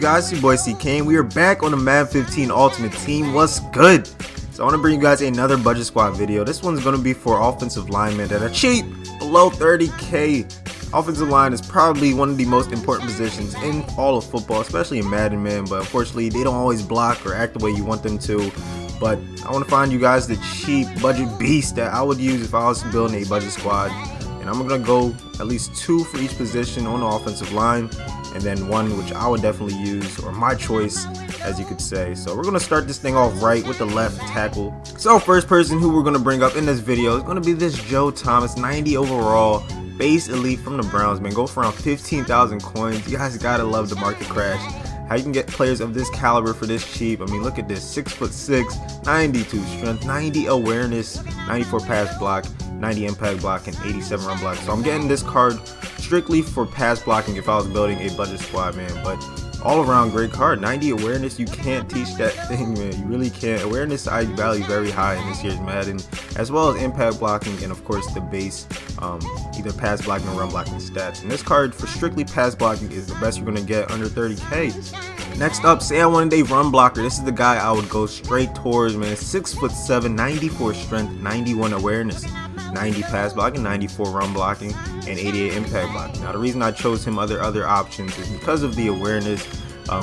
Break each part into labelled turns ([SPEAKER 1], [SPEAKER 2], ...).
[SPEAKER 1] guys? It's your boy C Kane. We are back on the Madden 15 Ultimate Team. What's good? So I want to bring you guys another budget squad video. This one's going to be for offensive linemen that are cheap, below 30k. Offensive line is probably one of the most important positions in all of football, especially in Madden, man. But unfortunately, they don't always block or act the way you want them to. But I want to find you guys the cheap budget beast that I would use if I was building a budget squad. And I'm going to go at least 2 for each position on the offensive line, and then 1 which I would definitely use, or my choice as you could say. So we're going to start this thing off right with the left tackle. So first person who we're going to bring up in this video is going to be this Joe Thomas, 90 overall, base elite from the Browns, man. Go for around 15,000 coins. You guys gotta love the market crash. How you can get players of this caliber for this cheap. I mean, look at this, 6'6", 92 strength, 90 awareness, 94 pass block, 90 impact block, and 87 run block. So I'm getting this card strictly for pass blocking if I was building a budget squad, man. But all around great card. 90 awareness, you can't teach that thing, man. You really can't. Awareness I value very high in this year's Madden, as well as impact blocking and of course the base either pass blocking or run blocking stats. And this card for strictly pass blocking is the best you're gonna get under 30k. Next up, say I wanted a run blocker. This is the guy I would go straight towards, man. 6'7", 94 strength, 91 awareness, 90 pass blocking, 94 run blocking, and 88 impact blocking. Now the reason I chose him other options is because of the awareness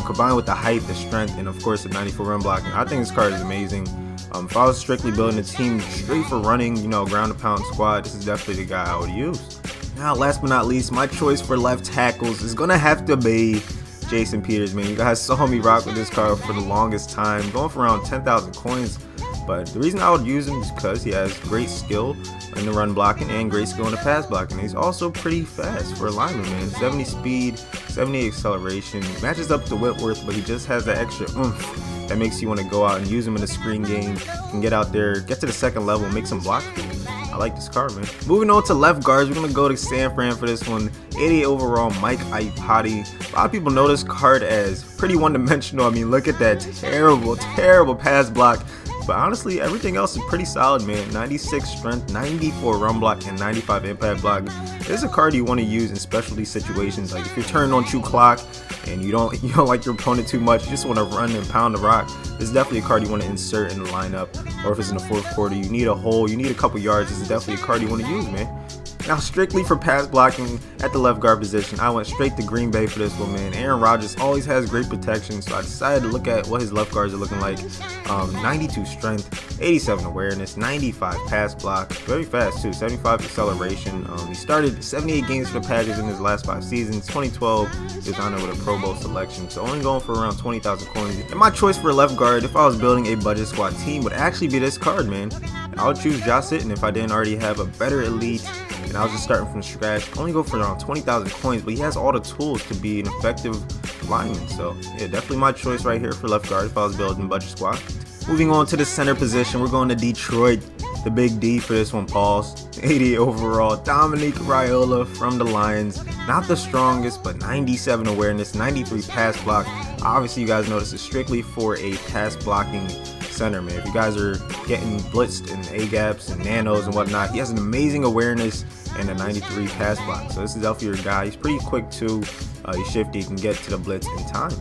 [SPEAKER 1] combined with the height, the strength, and of course the 94 run blocking. I think this card is amazing. If I was strictly building a team straight for running, you know, ground and pound squad, this is definitely the guy I would use. Now last but not least, my choice for left tackles is gonna have to be Jason Peters, man. You guys saw me rock with this card for the longest time, going for around 10,000 coins. But the reason I would use him is because he has great skill in the run blocking and great skill in the pass blocking. He's also pretty fast for a lineman, man. 70 speed, 78 acceleration, matches up to Whitworth, but he just has that extra oomph that makes you want to go out and use him in a screen game. You can get out there, get to the second level, make some block for you. I like this card, man. Moving on to left guards, we're going to go to San Fran for this one. 88 overall, Mike Iupati. A lot of people know this card as pretty one-dimensional. I mean, look at that terrible pass block. But honestly, everything else is pretty solid, man. 96 strength, 94 run block, and 95 impact block. This is a card you want to use in specialty situations, like if you're turning on true clock and you don't like your opponent too much, you just want to run and pound the rock. This is definitely a card you want to insert in the lineup, or if it's in the fourth quarter, you need a hole, you need a couple yards. This is definitely a card you want to use, man. Now strictly for pass blocking at the left guard position, I went straight to Green Bay for this one, man. Aaron Rodgers always has great protection, so I decided to look at what his left guards are looking like. 92 strength, 87 awareness, 95 pass block, very fast too, 75 acceleration. He started 78 games for the Packers in his last 5 seasons. 2012 he was honored with a Pro Bowl selection, so only going for around 20,000 coins. And my choice for a left guard, if I was building a budget squad team, would actually be this card, man. I would choose Josh Sitton if I didn't already have a better elite and I was just starting from scratch. Only go for around 20,000 coins, but he has all the tools to be an effective lineman. So yeah, definitely my choice right here for left guard if I was building budget squad. Moving on to the center position, we're going to Detroit, the big D for this one, Pauls. 88 overall, Dominique Raiola from the Lions. Not the strongest, but 97 awareness, 93 pass block. Obviously you guys know this is strictly for a pass blocking center, man. If you guys are getting blitzed in A-gaps and nanos and whatnot, he has an amazing awareness and a 93 pass block. So this is definitely your guy. He's pretty quick too. He's shifty, he can get to the blitz in time.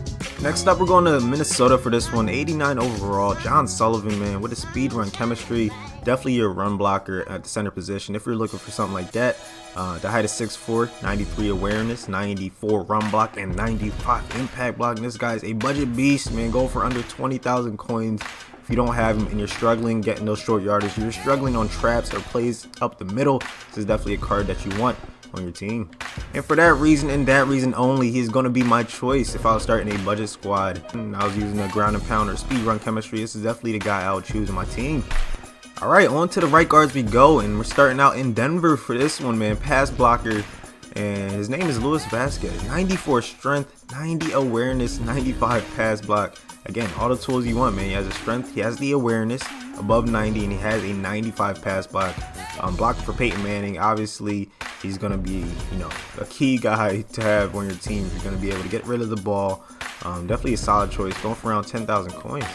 [SPEAKER 1] Next up, we're going to Minnesota for this one. 89 overall, John Sullivan, man, with a speed run chemistry. Definitely your run blocker at the center position if you're looking for something like that. The height is 6'4", 93 awareness, 94 run block, and 95 impact block. And this guy's a budget beast, man. Go for under 20,000 coins. If you don't have him and you're struggling getting those short yardage, you're struggling on traps or plays up the middle, this is definitely a card that you want on your team. And for that reason and that reason only, he's going to be my choice if I was starting a budget squad and I was using a ground and pound or speed run chemistry. This is definitely the guy I would choose in my team. Alright, on to the right guards we go, and we're starting out in Denver for this one, man. Pass blocker, and his name is Luis Vasquez. 94 strength, 90 awareness, 95 pass block. Again, all the tools you want, man. He has the strength, he has the awareness above 90, and he has a 95 pass block. Blocking for Peyton Manning. Obviously, he's going to be, a key guy to have on your team. You're going to be able to get rid of the ball. Definitely a solid choice, going for around 10,000 coins.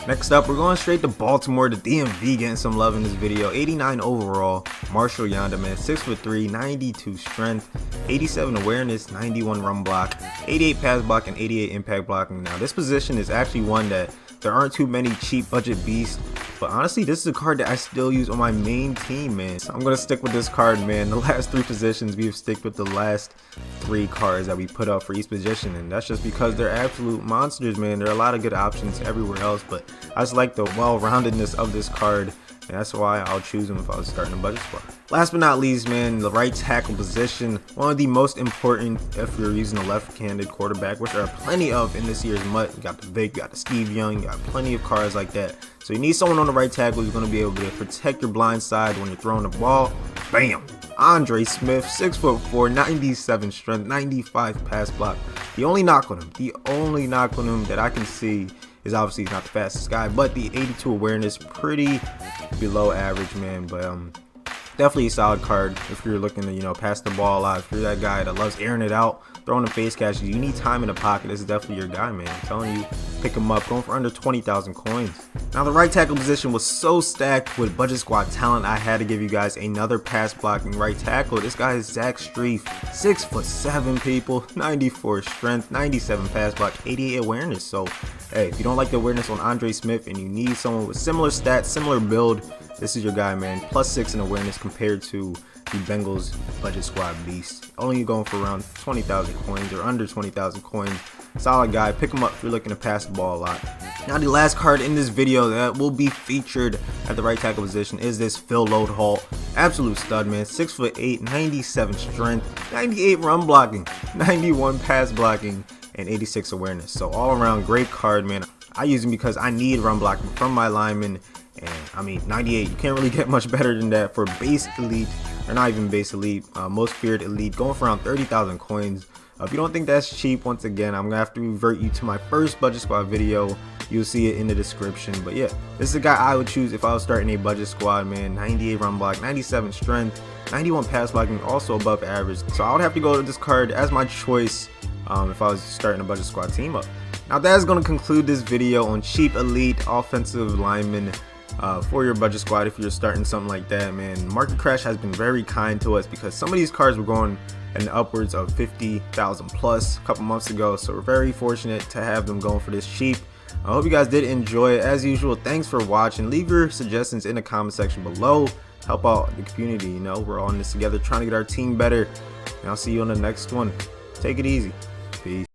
[SPEAKER 1] Next up, we're going straight to Baltimore. The DMV getting some love in this video. 89 overall, Marshall Yanda, man. 6'3", 92 strength, 87 awareness, 91 run block, 88 pass block, and 88 impact blocking. Now, this position is actually one that there aren't too many cheap budget beasts, but honestly, this is a card that I still use on my main team, man. So I'm going to stick with this card, man. The last 3 positions, we've stick with the last 3 cards that we put up for each position, and that's just because they're absolute monsters, man. There are a lot of good options everywhere else, but I just like the well-roundedness of this card, and that's why I'll choose him if I was starting a budget squad. Last but not least, man, the right tackle position, one of the most important if you're using a left-handed quarterback, which there are plenty of in this year's MUT. You got the Vic, you got the Steve Young, you got plenty of cards like that. So you need someone on the right tackle who's going to be able to protect your blind side when you're throwing the ball. Bam! Andre Smith, 6'4", 97 strength, 95 pass block. The only knock on him that I can see is obviously he's not the fastest guy, but the 82 awareness, pretty below average, man. But definitely a solid card if you're looking to, you know, pass the ball a lot. If you're that guy that loves airing it out, throwing the face catches, you need time in the pocket. This is definitely your guy, man. I'm telling you, pick him up. Going for under 20,000 coins. Now, the right tackle position was so stacked with budget squad talent, I had to give you guys another pass blocking right tackle. This guy is Zach Strief, 6'7", people, 94 strength, 97 pass block, 88 awareness. So, hey, if you don't like the awareness on Andre Smith and you need someone with similar stats, similar build, this is your guy, man. +6 in awareness compared to the Bengals budget squad beast. Only going for around 20,000 coins or under 20,000 coins. Solid guy. Pick him up if you're looking to pass the ball a lot. Now, the last card in this video that will be featured at the right tackle position is this Phil Loadholt. Absolute stud, man. 6'8", 97 strength, 98 run blocking, 91 pass blocking, and 86 awareness. So all around great card, man. I use him because I need run blocking from my linemen. And I mean, 98, you can't really get much better than that for base elite, or not even base elite, most feared elite, going for around 30,000 coins. If you don't think that's cheap, once again, I'm gonna have to revert you to my first budget squad video. You'll see it in the description. But yeah, this is a guy I would choose if I was starting a budget squad, man. 98 run block, 97 strength, 91 pass blocking, also above average. So I would have to go to this card as my choice if I was starting a budget squad team up. Now, that is going to conclude this video on cheap elite offensive linemen for your budget squad if you're starting something like that, man. Market Crash has been very kind to us because some of these cards were going in upwards of 50,000 plus a couple months ago, so we're very fortunate to have them going for this cheap. I hope you guys did enjoy it. As usual, thanks for watching. Leave your suggestions in the comment section below. Help out the community. You know, we're all in this together trying to get our team better, and I'll see you on the next one. Take it easy. Peace.